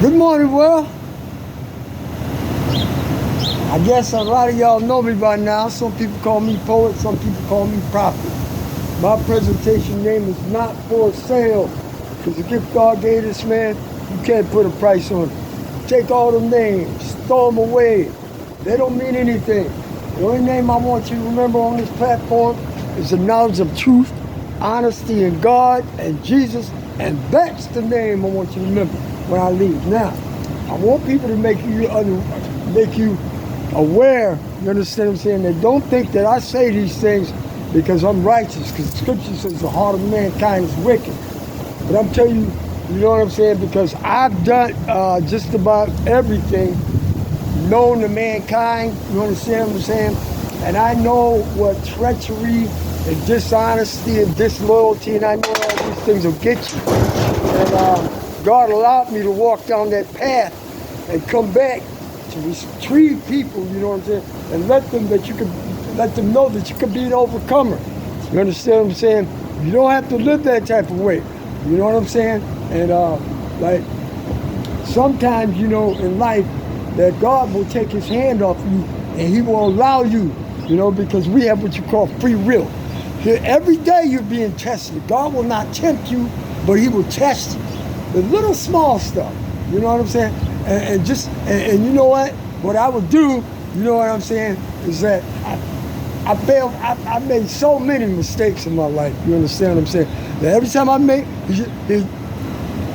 Good morning, world. I guess a lot of y'all know me by now. Some people call me poet, some people call me prophet. My presentation name is not for sale. Because the gift God gave this man, you can't put a price on it. Take all the names, throw them away. They don't mean anything. The only name I want you to remember on this platform is the knowledge of truth, honesty in God and Jesus, and that's the name I want you to remember when I leave. Now, I want people to make you aware, you understand what I'm saying? They don't think that I say these things because I'm righteous, because the scripture says the heart of mankind is wicked. But I'm telling you, you know what I'm saying? Because I've done just about everything known to mankind, you understand what I'm saying? And I know what treachery and dishonesty and disloyalty, and I know all these things will get you. And God allowed me to walk down that path and come back to retrieve people, you know what I'm saying? And let them know that you can be an overcomer. You understand what I'm saying? You don't have to live that type of way. You know what I'm saying? And like sometimes, you know, in life, that God will take his hand off you and he will allow you, you know, because we have what you call free will. Every day you're being tested. God will not tempt you, but he will test you. The little small stuff, you know what I'm saying? And you know what? What I would do, you know what I'm saying, is that I made so many mistakes in my life. You understand what I'm saying? That every time I make,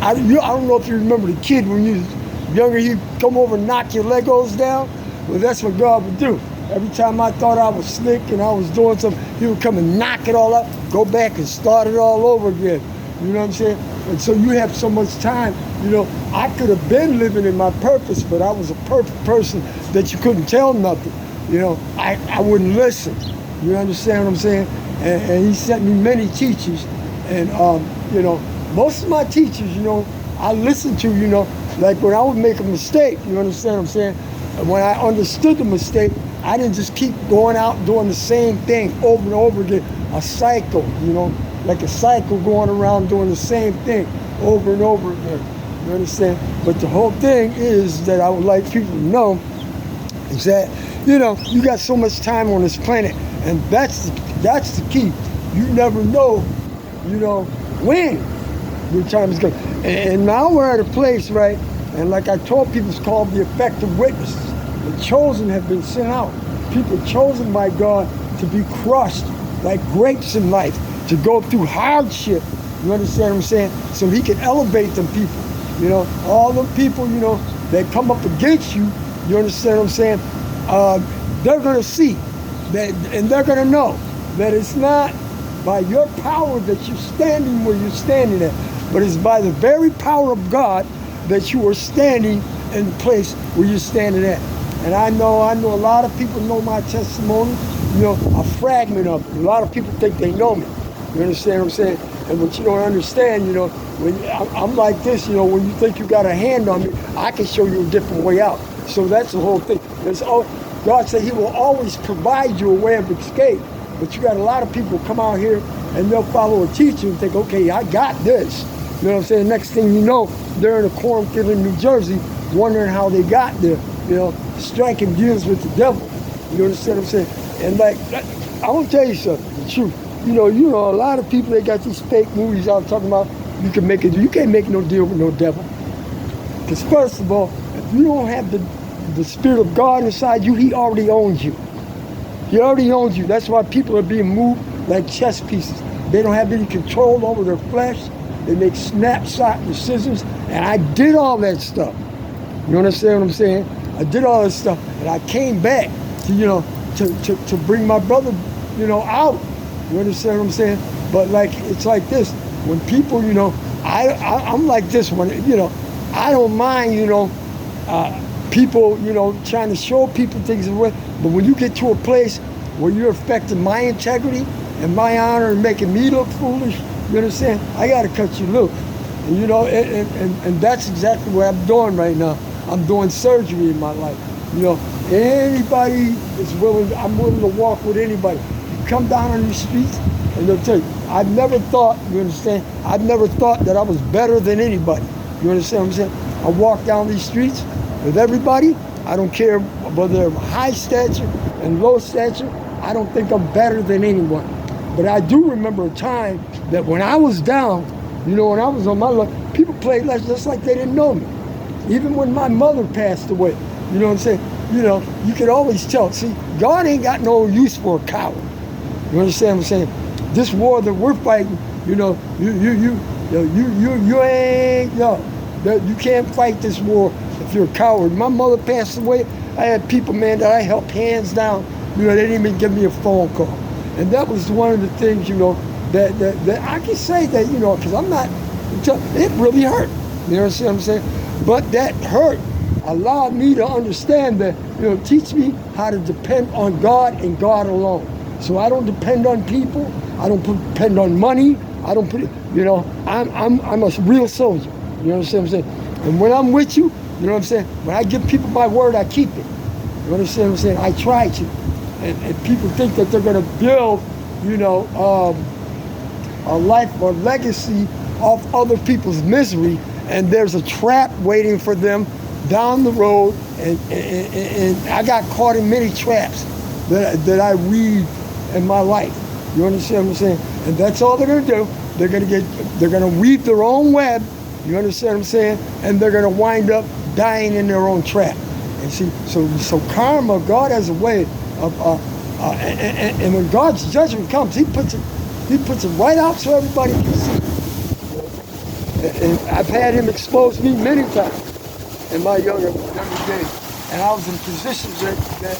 I don't know if you remember the kid when you was younger, he'd come over and knock your Legos down. Well, that's what God would do. Every time I thought I was slick and I was doing something, he would come and knock it all up, go back and start it all over again. You know what I'm saying? And so you have so much time. You know, I could have been living in my purpose, but I was a perfect person that you couldn't tell nothing. You know, I wouldn't listen. You understand what I'm saying? And he sent me many teachers. And, you know, most of my teachers, you know, I listened to, you know, like when I would make a mistake, you understand what I'm saying? And when I understood the mistake, I didn't just keep going out doing the same thing over and over again. A cycle, you know, like a cycle going around doing the same thing over and over again. You understand? But the whole thing is that I would like people to know is that, you know, you got so much time on this planet, and that's the key. You never know, you know, when your time is going. And now we're at a place, right? And like I told people, it's called the effective witnesses. The chosen have been sent out. People chosen by God to be crushed like grapes in life, to go through hardship. You understand what I'm saying? So he can elevate them people. You know, all them people, you know, that come up against you, you understand what I'm saying? They're going to see that, and they're going to know that it's not by your power that you're standing where you're standing at, but it's by the very power of God that you are standing in the place where you're standing at. And I know a lot of people know my testimony, you know, a fragment of it. A lot of people think they know me. You understand what I'm saying? And what you don't understand, you know, when I'm like this, you know, when you think you got a hand on me, I can show you a different way out. So that's the whole thing. God said he will always provide you a way of escape. But you got a lot of people come out here and they'll follow a teacher and think, okay, I got this. You know what I'm saying? Next thing you know, they're in a cornfield in New Jersey wondering how they got there, you know, striking deals with the devil. You understand what I'm saying? And like, I want to tell you something, the truth. You know, a lot of people, they got these fake movies out talking about you can't make no deal with no devil. Because first of all, if you don't have the Spirit of God inside you, he already owns you. He already owns you. That's why people are being moved like chess pieces. They don't have any control over their flesh. They make snapshot decisions. And I did all that stuff. You understand what I'm saying? I did all that stuff. And I came back to, you know, to bring my brother, you know, out. You understand what I'm saying? But like, it's like this. When people, you know, I'm like this one, you know, I don't mind, you know, people, you know, trying to show people things. But when you get to a place where you're affecting my integrity and my honor and making me look foolish, you understand? I got to cut you loose. And, you know, and that's exactly what I'm doing right now. I'm doing surgery in my life. You know, anybody is willing, I'm willing to walk with anybody. You come down on these streets and they'll tell you, I've never thought, you understand? I've never thought that I was better than anybody. You understand what I'm saying? I walk down these streets with everybody. I don't care whether they're high stature and low stature. I don't think I'm better than anyone. But I do remember a time that when I was down, when I was on my luck, people played just like they didn't know me. Even when my mother passed away, you know what I'm saying? You could always tell. See, God ain't got no use for a coward. You understand what I'm saying? This war that we're fighting, you ain't, you can't fight this war if you're a coward. My mother passed away. I had people, man, that I helped hands down. They didn't even give me a phone call. And that was one of the things, that I can say that, because I'm not, it really hurt. You know what I'm saying? But that hurt allowed me to understand that, teach me how to depend on God and God alone. So I don't depend on people. I don't depend on money. I don't put, I'm a real soldier. You know what I'm saying? And when I'm with you, you know what I'm saying? When I give people my word, I keep it. You understand what I'm saying? I try to. And people think that they're going to build, a life or legacy off other people's misery, and there's a trap waiting for them down the road. And I got caught in many traps that I weave in my life. You understand what I'm saying? And that's all they're going to do. They're going to weave their own web. You understand what I'm saying? And they're going to wind up dying in their own trap. And see, so karma, God has a way of, and when God's judgment comes, He puts it right out so everybody can see. And I've had Him expose me many times in my younger days. And I was in positions that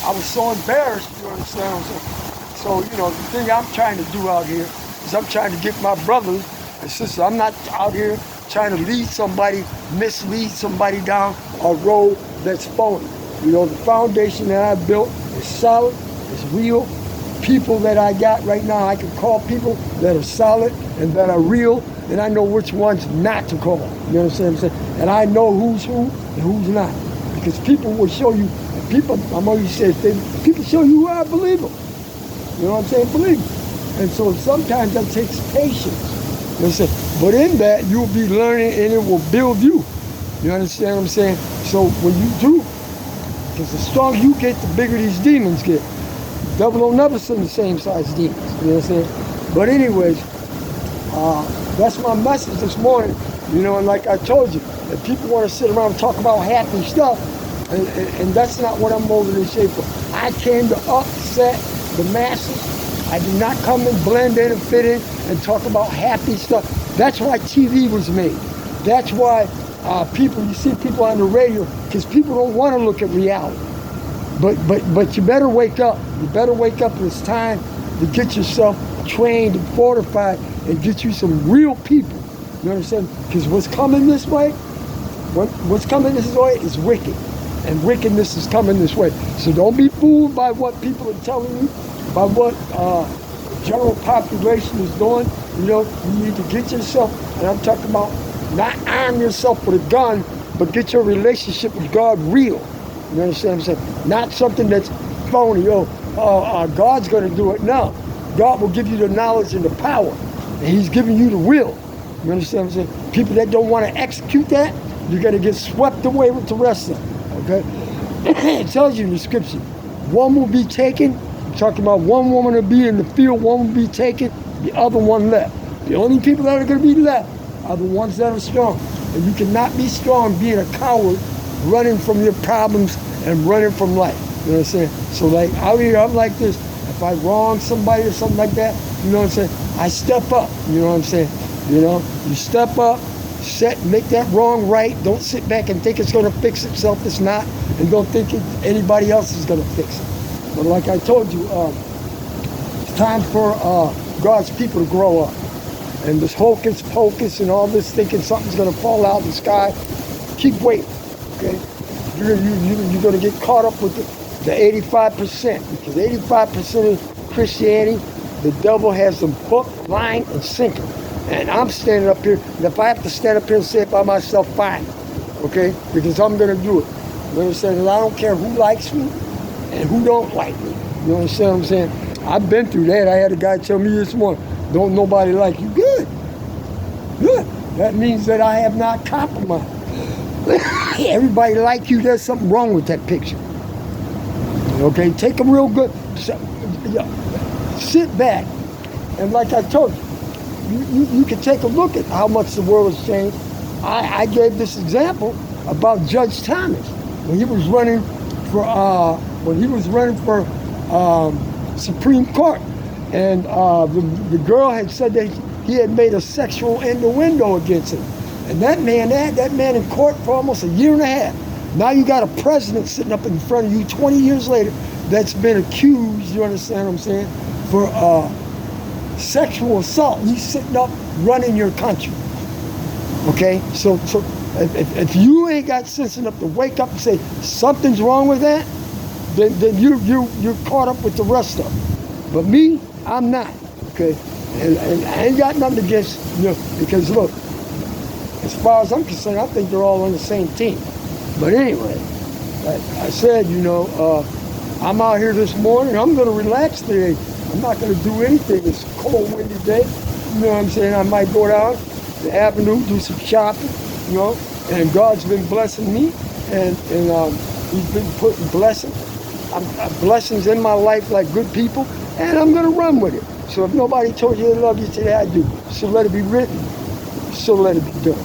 I was so embarrassed. You understand what I'm saying? So the thing I'm trying to do out here is I'm trying to get my brothers and sisters. I'm not out here trying to mislead somebody down a road that's phony. The foundation that I built is solid, it's real. People that I got right now, I can call people that are solid and that are real, and I know which ones not to call. You understand what I'm saying? And I know who's who and who's not. Because people will show you, I'm always saying, people show you who I believe them. You know what I'm saying? Believe me. And so sometimes that takes patience. You know what I'm saying? But in that, you'll be learning and it will build you. You understand what I'm saying? So when you do, because the stronger you get, the bigger these demons get. The devil don't never send the same size demons. You know what I'm saying? But anyways, that's my message this morning. And like I told you, if people want to sit around and talk about happy stuff, and that's not what I'm molded in shape for. I came to upset the masses. I did not come and blend in and fit in and talk about happy stuff. That's why TV was made. That's why you see people on the radio, because people don't want to look at reality. But you better wake up. You better wake up. It's time to get yourself trained and fortified and get you some real people. You understand? Because what's coming this way is wicked. And wickedness is coming this way. So don't be fooled by what people are telling you, by what general population is doing. You need to get yourself, and I'm talking about not arm yourself with a gun, but get your relationship with God real. You understand what I'm saying? Not something that's phony. God's going to do it. No. God will give you the knowledge and the power, and He's giving you the will. You understand what I'm saying? People that don't want to execute that, you're going to get swept away with the rest of them. Okay? It tells you in the scripture, one will be taken. I'm talking about one woman will be in the field, one will be taken, the other one left. The only people that are going to be left are the ones that are strong. And you cannot be strong being a coward, running from your problems and running from life. You know what I'm saying? So like out here, I'm like this. If I wrong somebody or something like that, you know what I'm saying? I step up. You know what I'm saying? You step up, make that wrong right. Don't sit back and think it's going to fix itself. It's not. And don't think anybody else is going to fix it. But like I told you, it's time for God's people to grow up. And this hocus pocus and all this thinking something's going to fall out of the sky, keep waiting. Okay? You're going to get caught up with the 85%. Because 85% of Christianity, the devil has them hooked, line, and sinker. And I'm standing up here, and if I have to stand up here and say it by myself, fine. Okay? Because I'm going to do it. You understand? And I don't care who likes me and who don't like me. You understand what I'm saying? I've been through that. I had a guy tell me this morning, don't nobody like you. Good. Good. That means that I have not compromised. Everybody like you, there's something wrong with that picture. Okay, take a real good, sit back, and like I told you can take a look at how much the world has changed. I gave this example about Judge Thomas when he was running for Supreme Court, and the girl had said that he had made a sexual innuendo against him, and that man in court for almost a year and a half. Now you got a president sitting up in front of you 20 years later that's been accused, you understand what I'm saying, for sexual assault. He's sitting up running your country. Okay? So if you ain't got sense enough to wake up and say something's wrong with that, then you're caught up with the rest of them. But me, I'm not. Okay? And I ain't got nothing against, because look, as far as I'm concerned, I think they're all on the same team. But anyway, like I said, I'm out here this morning. I'm going to relax today. I'm not going to do anything. It's a cold, windy day. You know what I'm saying? I might go down the avenue, do some shopping, and God's been blessing me, and He's been putting blessings in my life like good people, and I'm going to run with it. So if nobody told you they love you today, I do. So let it be written. So let it be done.